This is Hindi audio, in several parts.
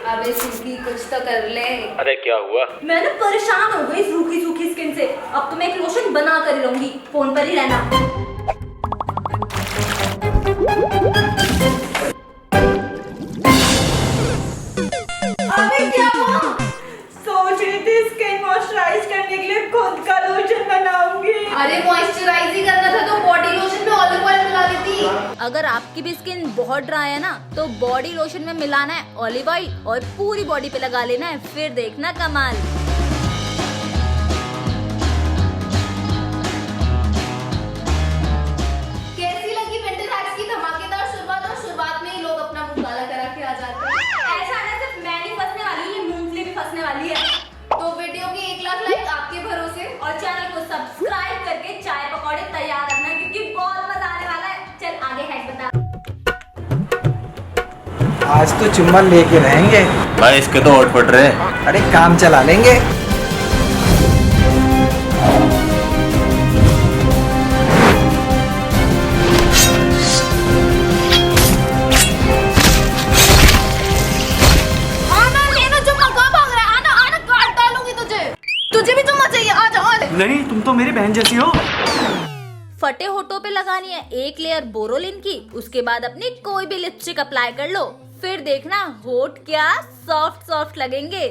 अबे सूखी कुछ तो कर ले। अरे क्या हुआ? मैं ना परेशान हो गई सूखी सूखी स्किन से। अब तो मैं एक लोशन बना कर ही रहूंगी, फोन पर ही रहना। अबे क्या हुआ? सोच रही थी स्किन मॉइस्चराइज करने के लिए खुद का लोशन बनाऊंगी। अरे मॉइस्चराइज ही करना था तो बॉडी लोशन में ऑलिव ऑयल मिला देती। अगर आपकी भी स्किन बहुत ड्राई है ना तो बॉडी लोशन में मिलाना है ऑलिव ऑयल और पूरी बॉडी पे लगा लेना है, फिर देखना कमाल। कैसी लगी विंटर हैक्स की धमाकेदार शुरुआत? और शुरुआत में ही लोग अपना मुंह काला करा के आ जाते हैं। ऐसा ना सिर्फ मैं नहीं फंसने वाली, ये मूंगफली भी फंसने वाली है। तो वीडियो के 1 लाख लाइक आपके भरोसे और चैनल को सब्सक्राइब करके चाय पकौड़े तैयार रखना क्योंकि बहुत मजा आने वाला है। चल आगे हैक बता। आज तो चुम्बन लेके रहेंगे भाई इसके तो होठ पड़ रहे हैं। अरे काम चला लेंगे। नहीं, तुम तो मेरी बहन जैसी हो। फटे होठों पे लगानी है एक लेयर बोरोलिन की, उसके बाद अपनी कोई भी लिपस्टिक अप्लाई कर लो, फिर देखना होठ क्या सॉफ्ट सॉफ्ट लगेंगे।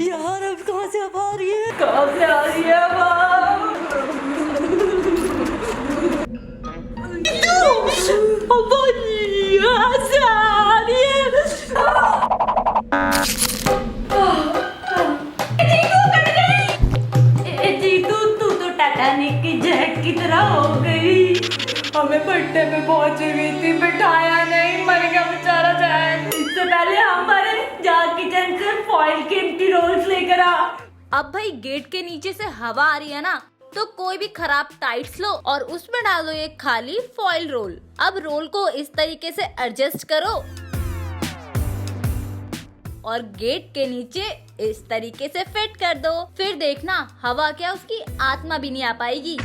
यार अब कहाँ से अब आ रही है? कहाँ से आ रही है की तरह हो गई। हमें भट्टे पे पहुंची हुई थी, बिठाया नहीं, मर गया बेचारा जैक। इससे पहले हम मरे, जा किचन से फॉइल के एम्प्टी रोल्स लेकर आ। अब भाई गेट के नीचे से हवा आ रही है ना तो कोई भी खराब टाइट्स लो और उसमें डालो एक खाली फॉइल रोल। अब रोल को इस तरीके से एडजस्ट करो और गेट के नीचे इस तरीके से फिट कर दो, फिर देखना हवा क्या उसकी आत्मा भी नहीं आ पाएगी।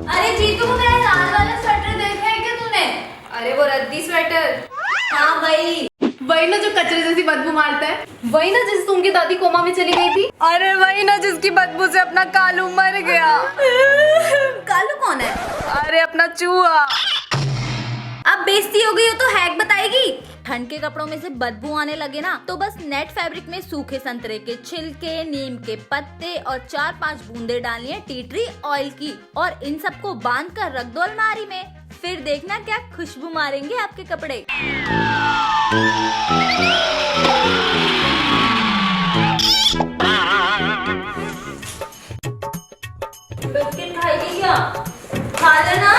अरे जीतू को मेरा लाल वाला स्वेटर देखा है क्या तूने? अरे वो रद्दी स्वेटर। हाँ वही ना जो कचरे जैसी बदबू मारता है, वही ना जिस उनकी दादी कोमा में चली गई थी। अरे वही ना जिसकी बदबू से अपना कालू मर गया। कालू कौन है? अरे अपना चूहा। अब बेइज्जती हो गई हो तो हैक बताएगी। ठंड के कपड़ों में से बदबू आने लगे ना तो बस नेट फैब्रिक में सूखे संतरे के छिलके, नीम के पत्ते और 4-5 बूंदे डालनी है टी ट्री ऑयल की और इन सबको बांध कर रख दो अलमारी में, फिर देखना क्या खुशबू मारेंगे आपके कपड़े। बिस्किट खाएगी क्या? खा लेना।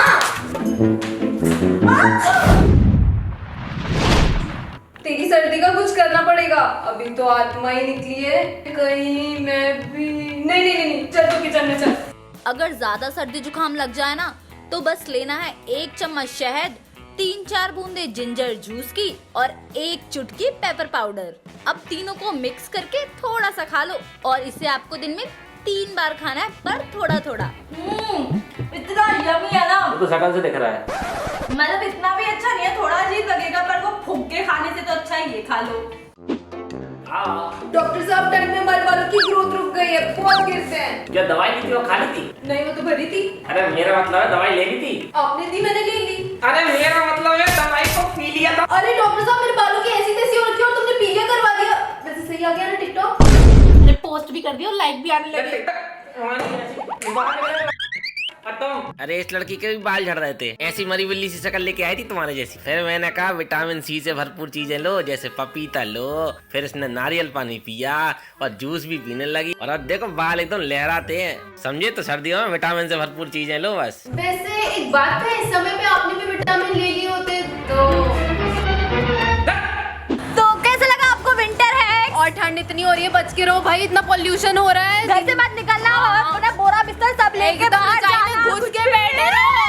तेरी सर्दी का कुछ करना पड़ेगा, अभी तो आत्मा ही निकली है कहीं। मैं भी नहीं चल तो किचन में चल। अगर ज्यादा सर्दी जुकाम लग जाए ना तो बस लेना है 1 चम्मच शहद, 3-4 बूंदे जिंजर जूस की और 1 चुटकी पेपर पाउडर। अब तीनों को मिक्स करके थोड़ा सा खा लो और इसे आपको दिन में 3 बार खाना है, पर थोड़ा थोड़ा। इतना यम्मी है ना, वो तो शक्ल से दिख रहा है। मतलब इतना भी अच्छा नहीं है, थोड़ा अजीब लगेगा पर वो फूंक के खाने से तो अच्छा है ये खा लो। डॉक्टर साहब ठंड में मर वालों की ग्रोथ रुक गई है, बहुत गिरते हैं। क्या दवाई ली थी वो खा ली थी? नहीं वो तो भरी थी। अरे मेरा मतलब है दवाई ले ली थी। आपने दी, मैंने ले ली। अरे मेरा मतलब है दवाई को पी लिया था। अरे डॉक्टर साहब मेरे बालों की ऐसी तैसी हो रखी है और तुमने पीलिया करवा दिया। वैसे सही आ गया ना टिकटॉक? मैंने पोस्ट भी कर दिया और लाइक भी आने लगे। अरे इस लड़की के भी बाल झड़ रहे थे, ऐसी मरी बिल्ली सी शक्ल लेके आई थी तुम्हारे जैसी। फिर मैंने कहा विटामिन सी से भरपूर चीजें लो, जैसे पपीता लो। फिर इसने नारियल पानी पिया और जूस भी पीने लगी और अब देखो बाल एकदम लहराते हैं। समझे? तो सर्दियों में विटामिन से भरपूर चीजें लो बस। वैसे एक बात है, इस समय पे आपने भी विटामिन ले लिए होते तो कैसे लगा आपको विंटर है? और ठंड इतनी हो रही है, बच के रहो भाई, इतना पोल्यूशन हो रहा है। घर से मत निकलना, बोरा बिस्तर सब लेके बाहर घुस के बैठे रहो।